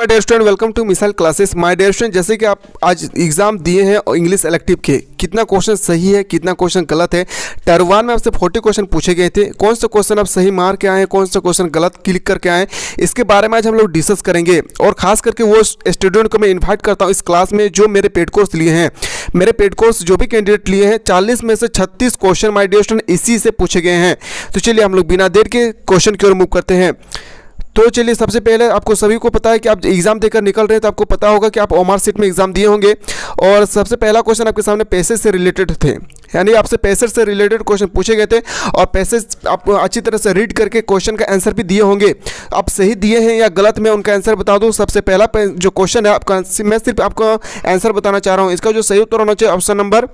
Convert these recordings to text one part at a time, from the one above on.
My dear student, welcome to missile classes. My dear student, जैसे कि आप आज एग्जाम दिए हैं और इंग्लिश इलेक्टिव के, कितना क्वेश्चन सही है, कितना क्वेश्चन गलत है। टर 1 में आपसे 40 क्वेश्चन पूछे गए थे। कौन सा क्वेश्चन आप सही मार के आए हैं, कौन सा क्वेश्चन गलत क्लिक करके आए हैं, इसके बारे में आज हम लोग डिस्कस करेंगे। और खास करके वो स्टूडेंट को मैं इन्वाइट करता हूँ इस क्लास में जो मेरे पेड कोर्स लिए हैं। मेरे पेड कोर्स जो भी कैंडिडेट लिए हैं, 40 में से 36 क्वेश्चन माय डियर स्टूडेंट इसी से पूछे गए हैं। तो चलिए हम लोग बिना देर के क्वेश्चन की ओर मूव करते हैं। तो चलिए, सबसे पहले आपको सभी को पता है कि आप एग्जाम देकर निकल रहे हैं, तो आपको पता होगा कि आप ओमार सीट में एग्जाम दिए होंगे। और सबसे पहला क्वेश्चन आपके सामने पैसेज से रिलेटेड थे, यानी आपसे पैसेज से रिलेटेड क्वेश्चन पूछे गए थे और पैसेज आप अच्छी तरह से रीड करके क्वेश्चन का आंसर भी दिए होंगे। आप सही दिए हैं या गलत, मैं उनका आंसर बता दूं। सबसे पहला जो क्वेश्चन है आपका, मैं सिर्फ आपको आंसर बताना चाह रहा हूँ। इसका जो सही उत्तर होना चाहिए ऑप्शन नंबर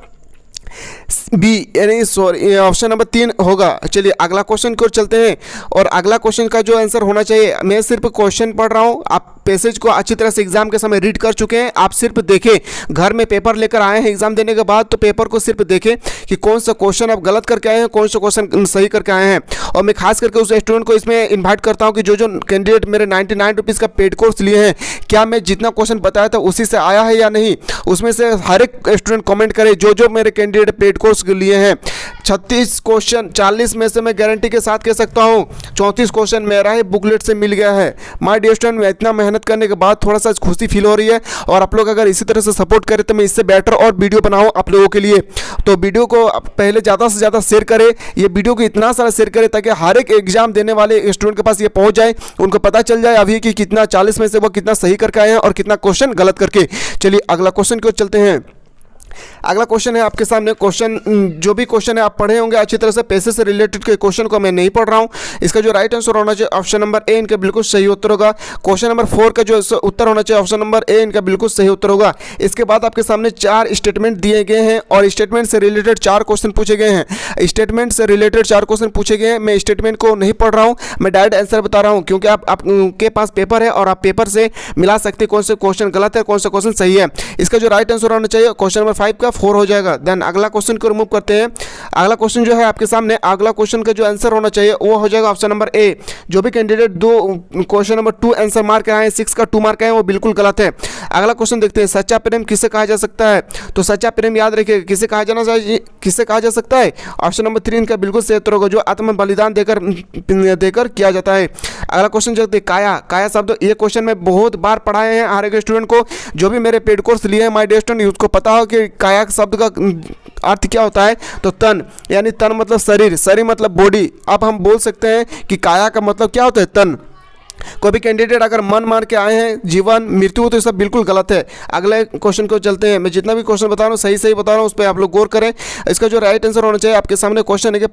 बी, यानी सॉरी ऑप्शन नंबर 3 होगा। चलिए अगला क्वेश्चन की ओर चलते हैं। और अगला क्वेश्चन का जो आंसर होना चाहिए, मैं सिर्फ क्वेश्चन पढ़ रहा हूँ, आप पैसेज को अच्छी तरह से एग्जाम के समय रीड कर चुके हैं। आप सिर्फ देखें, घर में पेपर लेकर आए हैं एग्जाम देने के बाद, तो पेपर को सिर्फ देखें कि कौन सा क्वेश्चन आप गलत करके आए हैं, कौन सा क्वेश्चन सही करके आए हैं। और मैं खास करके उस स्टूडेंट को इसमें इन्वाइट करता हूँ कि जो कैंडिडेट मेरे 99 रुपीज़ का पेड कोर्स लिए हैं, क्या मैं जितना क्वेश्चन बताया था उसी से आया है या नहीं। उसमें से हर एक स्टूडेंट कमेंट करे जो मेरे कैंडिडेट पेड कोर्स लिए हैं। 36 क्वेश्चन 40 में से मैं गारंटी के साथ कह सकता हूँ 34 क्वेश्चन मेरा ही बुकलेट से मिल गया है। माय डियर स्टूडेंट, मैं इतना मेहनत करने के बाद थोड़ा सा खुशी फील हो रही है। और आप लोग अगर इसी तरह से सपोर्ट करें तो मैं इससे बेटर और वीडियो बनाऊँ आप लोगों के लिए। तो वीडियो को पहले ज़्यादा से ज़्यादा शेयर करें, ये वीडियो को इतना सारा शेयर करें ताकि हर एक एग्जाम देने वाले स्टूडेंट के पास ये पहुँच जाए, उनको पता चल जाए अभी कि कितना 40 में से वो कितना सही करके आए हैं और कितना क्वेश्चन गलत करके। चलिए अगला क्वेश्चन की ओर चलते हैं। अगला क्वेश्चन है आपके सामने। क्वेश्चन जो भी क्वेश्चन है आप पढ़े होंगे अच्छी तरह से, पैसे से रिलेटेड के क्वेश्चन को मैं नहीं पढ़ रहा हूं। इसका जो राइट आंसर होना चाहिए ऑप्शन नंबर ए इनका बिल्कुल सही उत्तर होगा। क्वेश्चन नंबर 4 का जो उत्तर होना चाहिए ऑप्शन नंबर ए इनका बिल्कुल सही उत्तर होगा। इसके बाद आपके सामने 4 स्टेटमेंट दिए गए हैं और स्टेटमेंट से रिलेटेड 4 क्वेश्चन पूछे गए हैं। स्टेटमेंट से रिलेटेड 4 क्वेश्चन पूछे गए हैं। मैं स्टेटमेंट को नहीं पढ़ रहा हूँ, मैं डायरेक्ट आंसर बता रहा हूँ, क्योंकि आपके पास पेपर है और आप पेपर से मिला सकते हैं कौन से क्वेश्चन गलत है, कौन सा क्वेश्चन सही है। इसका जो राइट आंसर होना चाहिए क्वेश्चन नंबर 5 का 4 हो जाएगा। देन अगला क्वेश्चन को रिमूव करते हैं। अगला क्वेश्चन जो है आपके सामने, अगला क्वेश्चन का जो आंसर होना चाहिए वो हो जाएगा ऑप्शन नंबर ए। जो भी candidate question number 2 answer mark आए हैं, 6 का 2 मार्क आए हैं, वो बिल्कुल गलत है। अगला क्वेश्चन देखते हैं, सच्चा प्रेम किसे कहा जा सकता है। तो सच्चा प्रेम याद रखिए किसे कहा जाना चाहिए, किसे कहा जा सकता है। ऑप्शन नंबर 3 इनका बिल्कुल सही उत्तर होगा, जो आत्म बलिदान देकर किया जाता है। अगला क्वेश्चन देखते हैं, काया शब्द। ये क्वेश्चन मैं बहुत बार पढ़ाए हैं हर एक स्टूडेंट को, जो भी मेरे पेड कोर्स लिए हैं माय डियर स्टूडेंट, उसको पता हो कि काया शब्द का अर्थ क्या होता है। तो तन, यानी तन मतलब शरीर, शरीर मतलब बॉडी। अब हम बोल सकते हैं कि काया का मतलब क्या होता है, तन। कोई भी कैंडिडेट अगर मन मार के आए हैं जीवन मृत्यु, तो ये सब बिल्कुल गलत है। अगले क्वेश्चन को चलते हैं। मैं जितना भी क्वेश्चन बता रहा हूँ सही बता रहा हूँ, उस पर आप लोग गौर करें। इसका जो राइट आंसर होना चाहिए आपके सामने क्वेश्चन है कि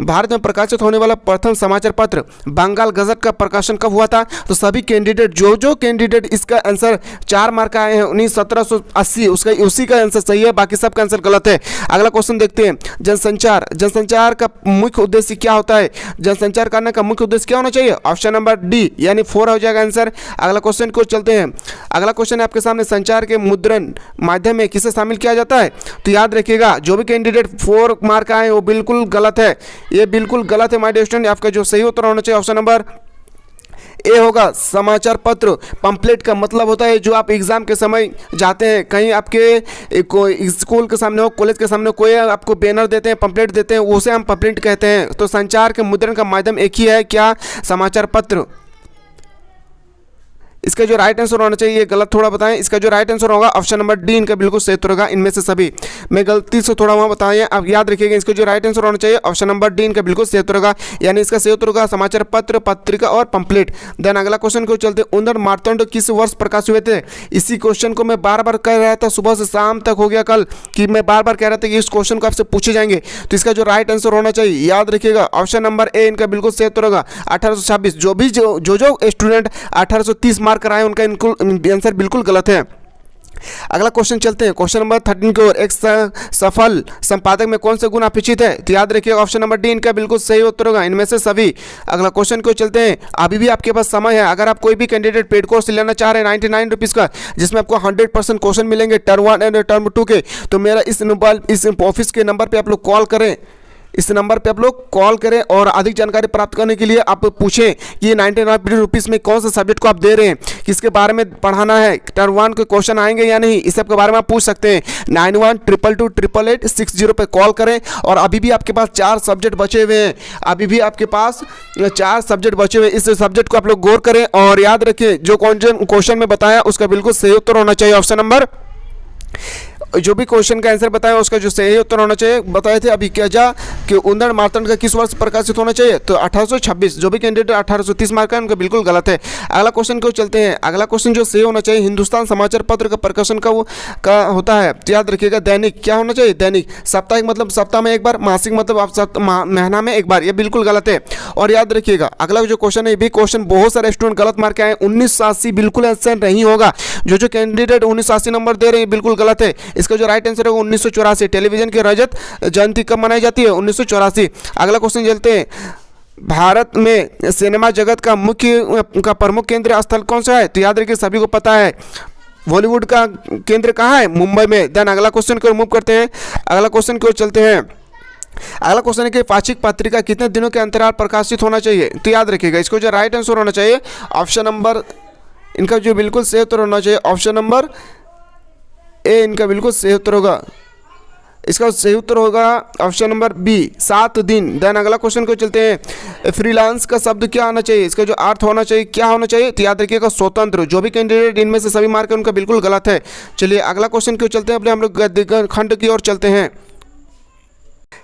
भारत में प्रकाशित होने वाला प्रथम समाचार पत्र बंगाल गजट का प्रकाशन कब हुआ था। तो सभी कैंडिडेट जो कैंडिडेट इसका आंसर 4 मार्क आए हैं 1780, उसका उसी का आंसर सही है, बाकी सबका आंसर गलत है। अगला क्वेश्चन देखते हैं, जनसंचार का मुख्य उद्देश्य क्या होता है। जनसंचार करने का मुख्य उद्देश्य क्या होना चाहिए। ऑप्शन नंबर डी, यानी 4 हो जाएगा आंसर। अगला क्वेश्चन को चलते हैं। अगला क्वेश्चन है आपके सामने, संचार के मुद्रण माध्यम में किसे शामिल किया जाता है। तो याद रखिएगा जो भी कैंडिडेट 4 मार्क आए वो बिल्कुल गलत है, ये बिल्कुल गलत है माय डियर स्टूडेंट। आपका जो सही उत्तर होना चाहिए ऑप्शन नंबर ए होगा। समाचार पत्र पंपलेट का मतलब होता है जो आप एग्जाम के समय जाते हैं, कहीं आपके कोई स्कूल के सामने हो, कॉलेज के सामने कोई आपको बैनर देते हैं, पंपलेट देते हैं, उसे हम पंपलेट कहते हैं। तो संचार के मुद्रण का माध्यम एक ही है, क्या, समाचार पत्र। इसका जो राइट आंसर होना चाहिए, ये गलत थोड़ा बताएं। इसका जो राइट आंसर होगा ऑप्शन नंबर डी इनका बिल्कुल सही उत्तर होगा। इनमें से सभी मैं गलती से थोड़ा वहाँ बताएं, आप याद रखिएगा। इसका जो राइट आंसर होना चाहिए ऑप्शन नंबर डी इनका बिल्कुल सही उत्तर होगा, यानी इसका सही उत्तर होगा समाचार पत्र, पत्रिका और पंपलेट। देन अगला क्वेश्चन को चलते, उन्नत मार्तंड किस वर्ष प्रकाश हुए थे। इसी क्वेश्चन को मैं बार बार कह रहा था, सुबह से शाम तक हो गया कल कि मैं बार बार कह रहा था कि इस क्वेश्चन को आपसे पूछे जाएंगे। तो इसका जो राइट आंसर होना चाहिए याद रखिएगा ऑप्शन नंबर ए इनका बिल्कुल सही उत्तर होगा 1826। जो स्टूडेंट 1830 मार्क कराए उनका आंसर बिल्कुल गलत है। अगला क्वेश्चन चलते हैं, क्वेश्चन नंबर 13 की ओर। एक सफल संपादक में कौन से गुण अपेक्षित है। तो याद रखिए ऑप्शन नंबर डी इनका बिल्कुल सही उत्तर होगा, इनमें से सभी। अगला क्वेश्चन को चलते हैं। अभी भी आपके पास समय है, अगर आप कोई भी कैंडिडेट पेड कोर्स लेना चाह रहे हैं 99 रुपीज़ का, जिसमें आपको 100% क्वेश्चन मिलेंगे टर्म 1 एंड टर्म 2 के, तो मेरा इस ऑफिस के नंबर पर आप लोग कॉल करें। इस नंबर पे आप लोग कॉल करें और अधिक जानकारी प्राप्त करने के लिए आप पूछें कि ये 99 रुपीज़ में कौन सा सब्जेक्ट को आप दे रहे हैं, किसके बारे में पढ़ाना है, टर्म 1 के क्वेश्चन आएंगे या नहीं, इस सब के बारे में आप पूछ सकते हैं। 9122288860 पे कॉल करें। और अभी भी आपके पास 4 सब्जेक्ट बचे हुए हैं, अभी भी आपके पास 4 सब्जेक्ट बचे हुए हैं। इस सब्जेक्ट को आप लोग गौर करें और याद रखें जो क्वेश्चन में बताया उसका बिल्कुल सही उत्तर होना चाहिए। ऑप्शन नंबर, जो भी क्वेश्चन का आंसर बताया उसका जो सही उत्तर होना चाहिए। बताए थे अभी क्या जा कि उंदड़ मार्तंड का किस वर्ष प्रकाशित होना चाहिए, तो 1826। जो भी कैंडिडेट 1830 मार्क है उनका बिल्कुल गलत है। अगला क्वेश्चन को चलते हैं। अगला क्वेश्चन जो सही होना चाहिए, हिंदुस्तान समाचार पत्र का प्रकाशन का होता है, तो याद रखिएगा दैनिक। क्या होना चाहिए, दैनिक। साप्ताहिक मतलब सप्ताह में एक बार, मासिक मतलब आप महीना में एक बार, ये बिल्कुल गलत है। और याद रखिएगा अगला जो क्वेश्चन है, ये भी क्वेश्चन बहुत सारे स्टूडेंट गलत मार्क के आए। 1980 बिल्कुल आंसर नहीं होगा। जो कैंडिडेट 1980 नंबर दे रहे हैं बिल्कुल गलत है। इसका जो राइट आंसर है 1984। टेलीविजन की रजत जयंती कब मनाई जाती है, 1984। अगला क्वेश्चन चलते हैं। भारत में सिनेमा जगत का प्रमुख केंद्र स्थल कौन सा है, तो याद रखिए सभी को पता है बॉलीवुड का केंद्र कहाँ है, मुंबई में। देन अगला क्वेश्चन को मूव करते हैं। अगला क्वेश्चन को चलते हैं। अगला क्वेश्चन है कि पाक्षिक पत्रिका कितने दिनों के अंतराल प्रकाशित होना चाहिए, तो याद रखिएगा इसको जो राइट आंसर होना चाहिए ऑप्शन नंबर, इनका जो बिल्कुल सही उत्तर होना चाहिए ऑप्शन नंबर ए, इनका बिल्कुल सही उत्तर होगा। इसका सही उत्तर होगा ऑप्शन नंबर बी, 7 दिन। देन अगला क्वेश्चन को चलते हैं। फ्रीलांस का शब्द क्या आना चाहिए, इसका जो अर्थ होना चाहिए क्या होना चाहिए, तो याद रखिएगा स्वतंत्र। जो भी कैंडिडेट इनमें से सभी मार्क है उनका बिल्कुल गलत है। चलिए अगला क्वेश्चन क्यों चलते हैं, अपने हम लोग खंड की ओर चलते हैं।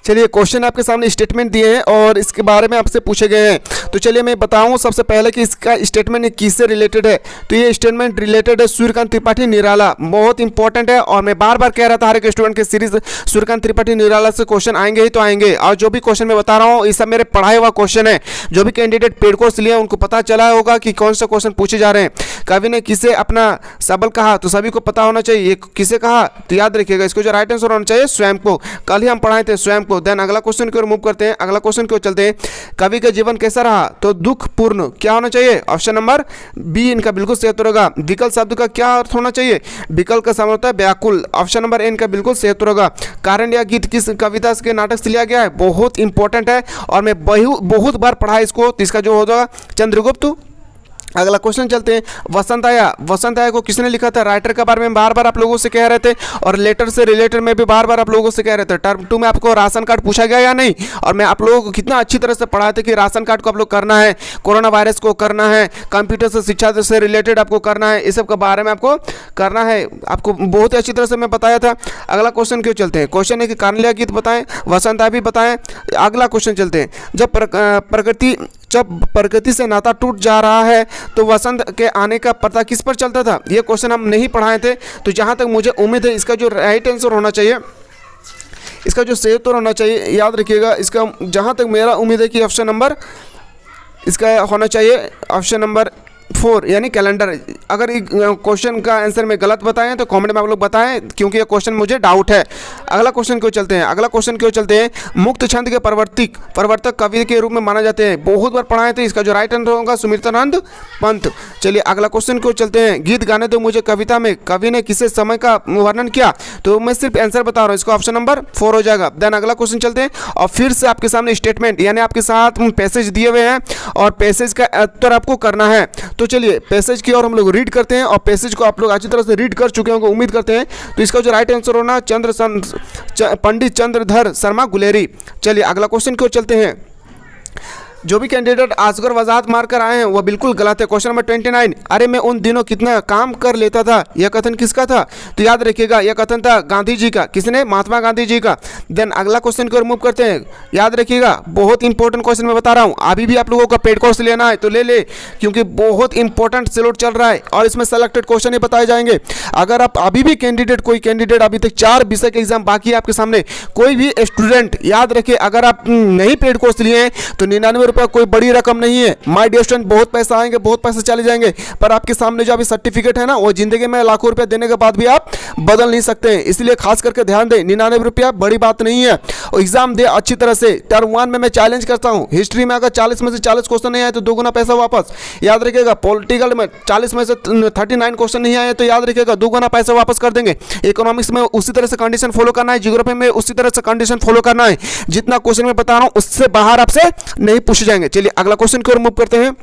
चलिए क्वेश्चन आपके सामने स्टेटमेंट दिए हैं और इसके बारे में आपसे पूछे गए हैं। तो चलिए मैं बताऊं सबसे पहले कि इसका स्टेटमेंट किससे रिलेटेड है। तो ये स्टेटमेंट रिलेटेड है सूर्यकांत त्रिपाठी निराला, बहुत इंपॉर्टेंट है। और मैं बार बार कह रहा था हर एक स्टूडेंट के सीरीज सूर्यकांत त्रिपाठी निराला से क्वेश्चन आएंगे ही तो आएंगे। और जो भी क्वेश्चन मैं बता रहा हूँ ये सब मेरे पढ़ाए हुआ क्वेश्चन है। जो भी कैंडिडेट पेड कोर्स लिए उनको पता चला होगा कि कौन सा क्वेश्चन पूछे जा रहे हैं। कवि ने किसे अपना सबल कहा, तो सभी को पता होना चाहिए ये किसे कहा, तो याद रखिएगा इसको जो राइट आंसर होना चाहिए स्वयं को। कल ही हम पढ़ाए थे स्वयं को। देन अगला क्वेश्चन को मूव करते हैं। अगला क्वेश्चन को चलते हैं। कवि का जीवन कैसा रहा, तो दुखपूर्ण। क्या होना चाहिए ऑप्शन नंबर बी, इनका बिल्कुल सही उत्तर होगा। विकल शब्द का क्या अर्थ होना चाहिए, विकल का मतलब होता है व्याकुल। ऑप्शन नंबर ए, इनका बिल्कुल सही उत्तर होगा। कारण या गीत किस कविता के नाटक से लिया गया है, बहुत इंपॉर्टेंट है और मैं बहुत बार पढ़ा इसको, तो इसका जो होगा चंद्रगुप्त। अगला क्वेश्चन चलते हैं। वसंत आया को किसने लिखा था, राइटर के बारे में बार बार आप लोगों से कह रहे थे और लेटर से रिलेटेड में भी बार बार आप लोगों से कह रहे थे। टर्म 2 में आपको राशन कार्ड पूछा गया या नहीं, और मैं आप लोगों को कितना अच्छी तरह से पढ़ाए थे कि राशन कार्ड को आप लोग करना है, कोरोना वायरस को करना है, कंप्यूटर से शिक्षा से रिलेटेड आपको करना है, इस सब के बारे में आपको करना है, आपको बहुत ही अच्छी तरह से मैं बताया था। अगला क्वेश्चन क्यों चलते हैं। क्वेश्चन है कि कार्निया गीत बताएं, वसंत भी बताएं। अगला क्वेश्चन चलते हैं। जब प्रकृति से नाता टूट जा रहा है तो वसंत के आने का पता किस पर चलता था, ये क्वेश्चन हम नहीं पढ़ाए थे। तो जहाँ तक मुझे उम्मीद है इसका जो राइट आंसर होना चाहिए, इसका जो सही उत्तर होना चाहिए, याद रखिएगा इसका जहाँ तक मेरा उम्मीद है कि ऑप्शन नंबर इसका होना चाहिए ऑप्शन नंबर 4 यानी कैलेंडर। अगर क्वेश्चन का आंसर में गलत बताएं तो कमेंट में आप लोग बताएं, क्योंकि ये क्वेश्चन मुझे डाउट है। अगला क्वेश्चन क्यों चलते हैं। अगला क्वेश्चन क्यों चलते हैं। मुक्त छंद के प्रवर्तक कवि के रूप में माना जाते हैं, बहुत बार पढ़ाए थे। इसका जो राइट आंसर होगा सुमित्रानंद पंत। चलिए अगला क्वेश्चन क्यों चलते हैं। गीत गाने दो मुझे कविता में कवि ने किसे समय का वर्णन किया, तो मैं सिर्फ आंसर बता रहा हूँ, इसको ऑप्शन नंबर 4 हो जाएगा। देन अगला क्वेश्चन चलते हैं और फिर से आपके सामने स्टेटमेंट यानी आपके साथ पैसेज दिए हुए हैं और पैसेज का उत्तर आपको करना है। तो चलिए पैसेज की ओर हम लोग रीड करते हैं और पैसेज को आप लोग अच्छी तरह से रीड कर चुके होंगे उम्मीद करते हैं। तो इसका जो राइट आंसर होना पंडित चंद्रधर शर्मा गुलेरी। चलिए अगला क्वेश्चन क्यों चलते हैं। जो भी कैंडिडेट आसगर वजाहत मारकर आए हैं वह बिल्कुल गलत है। Question number 29। अरे मैं उन दिनों कितना काम कर लेता था, यह कथन किसका था, तो याद रखिएगा यह कथन था गांधी जी का। किसने, महात्मा गांधी जी का। देन अगला क्वेश्चन को रिमूव करते हैं। याद रखिएगा बहुत इंपॉर्टेंट क्वेश्चन मैं बता रहा हूँ, अभी भी आप लोगों का पेड कोर्स लेना है तो ले, क्योंकि बहुत इंपॉर्टेंट सिलोट चल रहा है और इसमें सेलेक्टेड क्वेश्चन ही बताए जाएंगे। अगर आप अभी भी कोई कैंडिडेट अभी तक 4 विषय के एग्जाम बाकी है आपके सामने, कोई भी स्टूडेंट याद रखिए अगर आप नहीं पेड कोर्स लिए हैं तो 99 रुपया कोई बड़ी रकम नहीं है माय डियर स्टूडेंट। बहुत पैसा आएंगे, बहुत पैसे चले जाएंगे, पर आपके सामने जो अभी सर्टिफिकेट है ना, वो जिंदगी में लाखों रुपया देने के बाद भी आप बदल नहीं सकते हैं। इसलिए खास करके ध्यान दें, 99 रुपया बड़ी बात नहीं है। और एग्जाम दे अच्छी तरह से। टर्म 1 में मैं चैलेंज करता हूँ, हिस्ट्री में अगर 40 में से 40 क्वेश्चन नहीं आए तो 2 गुना पैसा वापस। याद रखिएगा, पॉलिटिकल में 40 में से 39 क्वेश्चन नहीं आए तो याद रखिएगा 2 गुना पैसा वापस कर देंगे। इकोनॉमिक्स में उसी तरह से कंडीशन फॉलो करना है, ज्योग्राफी में उसी तरह से कंडीशन फॉलो करना है। जितना क्वेश्चन मैं बता रहा हूं उससे बाहर आपसे नहीं पूछे जाएंगे। चलिए अगला क्वेश्चन की ओर मूव करते हैं।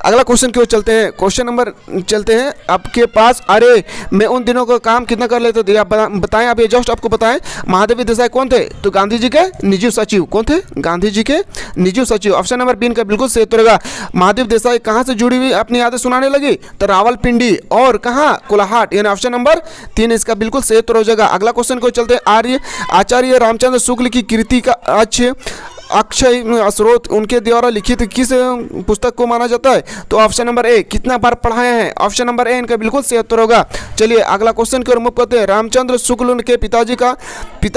अगला क्वेश्चन की ओर चलते हैं। क्वेश्चन नंबर चलते हैं आपके पास। अरे मैं उन दिनों का काम कितना कर लेते थे, आप बताएं। आप ये जस्ट आपको बताएं, महादेवी देसाई कौन थे? तो गांधी जी के निजी सचिव। कौन थे? गांधी जी के निजी सचिव। ऑप्शन नंबर 3 का बिल्कुल सही उत्तर होगा। महादेवी देसाई कहाँ से जुड़ी हुई अपनी यादें सुनाने लगी? तो रावलपिंडी और कहाँ? कोलाहाट। यानी ऑप्शन नंबर 3 इसका बिल्कुल सही उत्तर हो जाएगा। अगला क्वेश्चन को चलते हैं। आचार्य रामचंद्र शुक्ल की कृति का अक्षय स्रोत उनके द्वारा लिखित किस पुस्तक को माना जाता है? तो ऑप्शन नंबर ए, कितना बार पढ़ाए हैं? ऑप्शन नंबर ए इनका बिल्कुल सही उत्तर होगा। चलिए अगला क्वेश्चन की ओर मूव करते हैं। रामचंद्र शुक्ल उनके पिता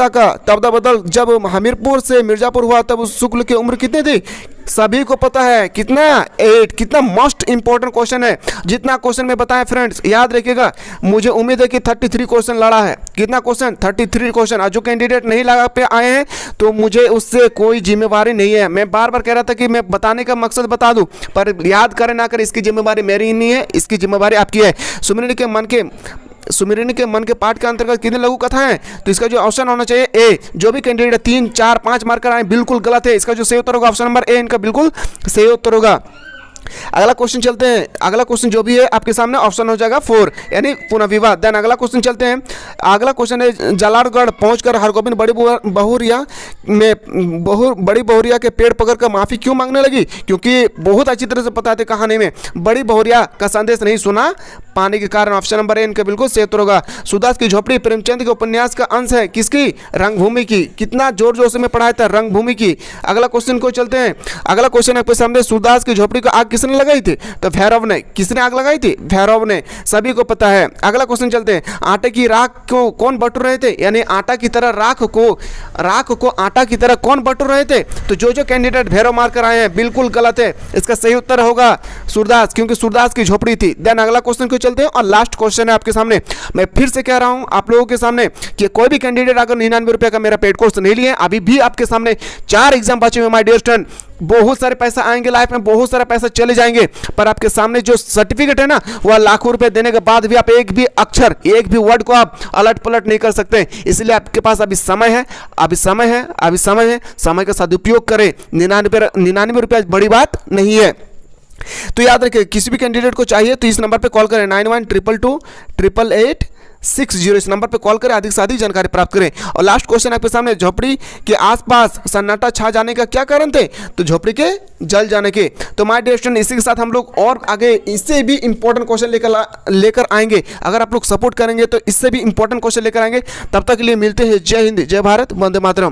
का तबदला जब हमीरपुर से मिर्जापुर हुआ तब उस शुक्ल की उम्र कितनी थी? सभी को पता है कितना? 8। कितना मोस्ट इंपॉर्टेंट क्वेश्चन है। जितना क्वेश्चन में बताएं फ्रेंड्स, याद रखिएगा, मुझे उम्मीद है कि 33 क्वेश्चन लड़ा है। कितना क्वेश्चन? 33 क्वेश्चन। जो कैंडिडेट नहीं लगा पे आए हैं तो मुझे उससे कोई जिम्मेवारी नहीं है। मैं बार बार कह रहा था कि मैं बताने का मकसद बता दूं, पर याद करें ना करें इसकी जिम्मेवारी मेरी नहीं है, इसकी जिम्मेवारी आपकी है। सुमिरन के मन के पाठ के अंतर्गत कितने लघु कथाएं? तो इसका जो ऑप्शन होना चाहिए ए। जो भी कैंडिडेट 3, 4, 5 मार्कर आए बिल्कुल गलत है। इसका जो सही उत्तर होगा ऑप्शन नंबर ए इनका बिल्कुल सही उत्तर होगा। अगला क्वेश्चन चलते हैं। अगला क्वेश्चन जो भी है आपके सामने ऑप्शन हो जाएगा 4 यानी पुनर्विवाह। देन अगला क्वेश्चन चलते हैं। अगला क्वेश्चन है, जलालगढ़ पहुंचकर हरगोबिंद बड़ी बहुरिया के पेड़ पकड़कर माफी क्यों मांगने लगी? क्योंकि बहुत अच्छी तरह से पता है कहानी में बड़ी बहुरिया का संदेश नहीं सुना पाने के कारण। ऑप्शन नंबर ए इनका बिल्कुल सही उत्तर होगा। सुदास की झोपड़ी प्रेमचंद के उपन्यास का अंश है किसकी? रंगभूमि की। कितना जोर से मैं पढ़ाया था, रंगभूमि की। अगला क्वेश्चन को चलते हैं। अगला क्वेश्चन आपके सामने, सुदास की झोपड़ी को आग किसने लगाई थी? तो भैरव ने। किसने आग लगाई थी? भैरव ने। सभी को पता है। अगला क्वेश्चन चलते हैं। आटे की राख को कौन बटोर रहे थे? यानी आटा की तरह राख को आटा की तरह कौन बटोर रहे थे? तो जो कैंडिडेट भैरव मारकर आए हैं बिल्कुल गलत है। इसका सही उत्तर होगा सूरदास, क्योंकि सूरदास की झोपड़ी थी। देन अगला क्वेश्चन को चलते हैं और लास्ट क्वेश्चन है आपके सामने। मैं फिर से कह रहा हूं आप लोगों के सामने कि कोई भी कैंडिडेट अगर 99 रुपए का मेरा पेड कोर्स नहीं लिए, अभी भी आपके सामने 4 एग्जाम बचे हुए माय डियर स्टूडेंट। बहुत सारे पैसा आएंगे लाइफ में, बहुत सारा पैसा चले जाएंगे, पर आपके सामने जो सर्टिफिकेट है ना, वह लाखों रुपए देने के बाद भी आप एक भी अक्षर, एक भी वर्ड को आप अलट पलट नहीं कर सकते। इसलिए आपके पास अभी समय है, समय का सदुपयोग करें। 99 रुपया बड़ी बात नहीं है। तो याद रखिए, किसी भी कैंडिडेट को चाहिए तो इस नंबर पे कॉल करें, 9122228860। इस नंबर पे कॉल करें, अधिक से अधिक जानकारी प्राप्त करें। और लास्ट क्वेश्चन आपके सामने, झोपड़ी के आसपास सन्नाटा छा जाने का क्या कारण थे? तो झोपड़ी के जल जाने के। तो माय डियर स्टूडेंट, इसी के साथ हम लोग और आगे इससे भी इंपॉर्टेंट क्वेश्चन लेकर आएंगे। अगर आप लोग सपोर्ट करेंगे तो इससे भी इंपॉर्टेंट क्वेश्चन लेकर आएंगे। तब तक के लिए मिलते हैं। जय हिंद, जय भारत, वंदे मातरम।